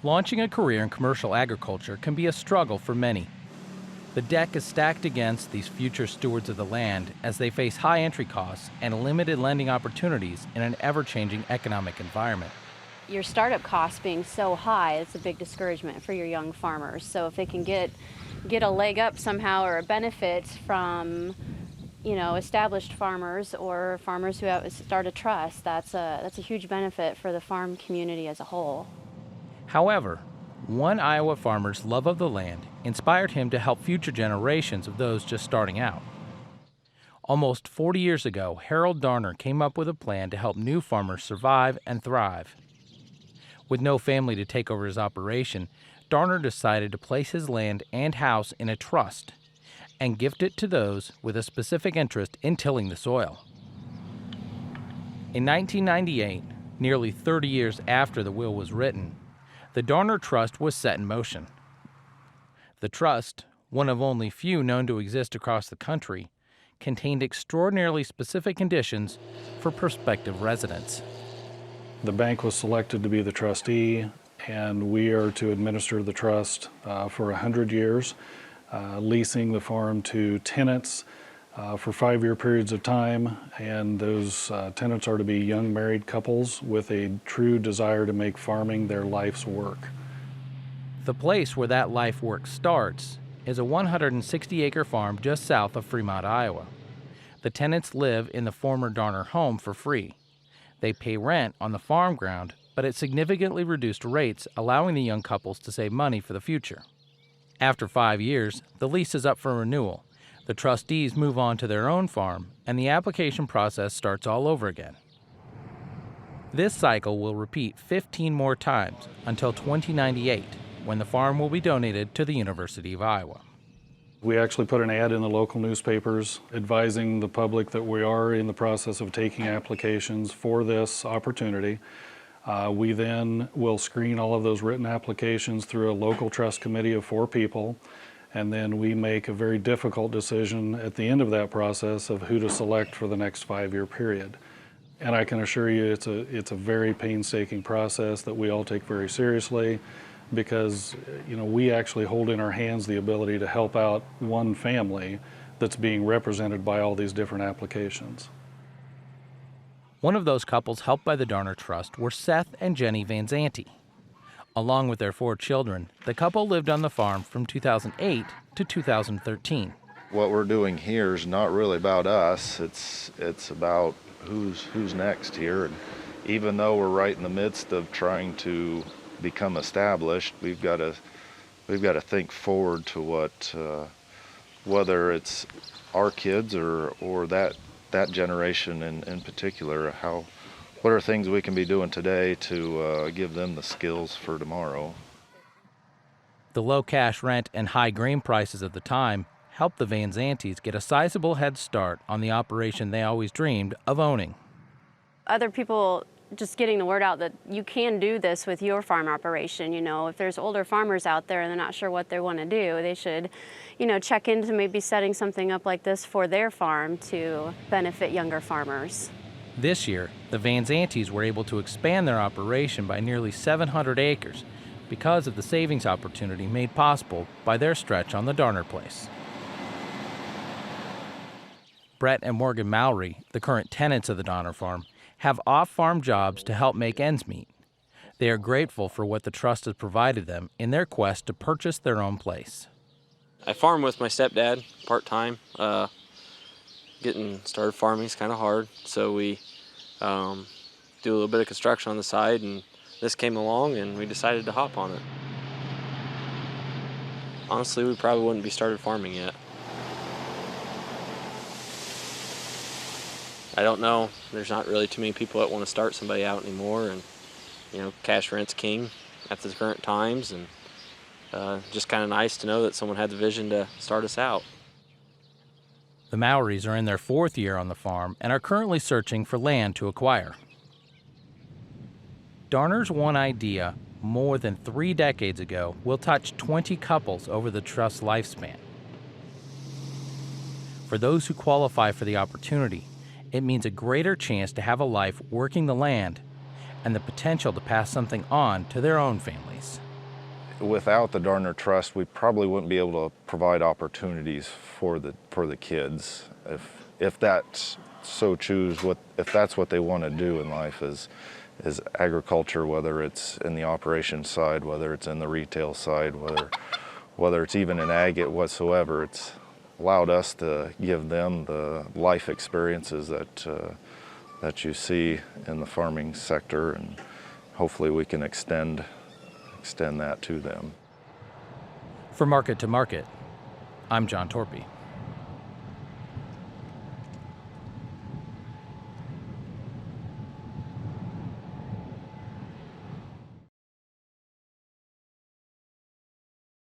Launching a career in commercial agriculture can be a struggle for many. The deck is stacked against these future stewards of the land as they face high entry costs and limited lending opportunities in an ever-changing economic environment. Your startup costs being so high, it's a big discouragement for your young farmers. So if they can get a leg up somehow or a benefit from, established farmers or farmers who have start a trust, that's a huge benefit for the farm community as a whole. However, one Iowa farmer's love of the land inspired him to help future generations of those just starting out. Almost 40 years ago, Harold Darner came up with a plan to help new farmers survive and thrive. With no family to take over his operation, Darner decided to place his land and house in a trust and gift it to those with a specific interest in tilling the soil. In 1998, nearly 30 years after the will was written, the Darner Trust was set in motion. The trust, one of only few known to exist across the country, contained extraordinarily specific conditions for prospective residents. The bank was selected to be the trustee, and we are to administer the trust for 100 years, leasing the farm to tenants for 5-year periods of time, and those tenants are to be young married couples with a true desire to make farming their life's work. The place where that life work starts is a 160-acre farm just south of Fremont, Iowa. The tenants live in the former Darner home for free. They pay rent on the farm ground, but at significantly reduced rates, allowing the young couples to save money for the future. After 5 years, the lease is up for renewal. The trustees move on to their own farm, and the application process starts all over again. This cycle will repeat 15 more times until 2098, when the farm will be donated to the University of Iowa. We actually put an ad in the local newspapers advising the public that we are in the process of taking applications for this opportunity. We then will screen all of those written applications through a local trust committee of 4 people, and then we make a very difficult decision at the end of that process of who to select for the next 5-year period. And I can assure you it's a very painstaking process that we all take very seriously, because we actually hold in our hands the ability to help out one family that's being represented by all these different applications. One of those couples helped by the Darner Trust were Seth and Jenny Van Zanti. Along with their 4 children, the couple lived on the farm from 2008 to 2013. What we're doing here is not really about us. It's about who's next here. And even though we're right in the midst of trying to become established, we've got to think forward to what, whether it's our kids or that generation in particular, what are things we can be doing today to give them the skills for tomorrow. The low cash rent and high grain prices of the time helped the Van Zantis get a sizable head start on the operation they always dreamed of owning. Other people just getting the word out that you can do this with your farm operation. If there's older farmers out there and they're not sure what they want to do, they should, check into maybe setting something up like this for their farm to benefit younger farmers. This year, the Van Zantis were able to expand their operation by nearly 700 acres because of the savings opportunity made possible by their stretch on the Darner place. Brett and Morgan Mallory, the current tenants of the Darner farm, have off-farm jobs to help make ends meet. They are grateful for what the trust has provided them in their quest to purchase their own place. I farm with my stepdad part-time. Getting started farming is kind of hard, so we do a little bit of construction on the side, and this came along and we decided to hop on it. Honestly, we probably wouldn't be started farming yet. I don't know. There's not really too many people that want to start somebody out anymore, and cash rent's king at the current times, and just kind of nice to know that someone had the vision to start us out. The Malorys are in their 4th year on the farm and are currently searching for land to acquire. Darner's one idea more than 3 decades ago will touch 20 couples over the trust's lifespan. For those who qualify for the opportunity, it means a greater chance to have a life working the land and the potential to pass something on to their own families. without the Darner Trust, we probably wouldn't be able to provide opportunities for the kids if that's so choose if that's what they want to do in life is agriculture, whether it's in the operations side, whether it's in the retail side, whether it's even in ag whatsoever. It's allowed us to give them the life experiences that you see in the farming sector, and hopefully we can extend that to them. For Market to Market, I'm John Torpy.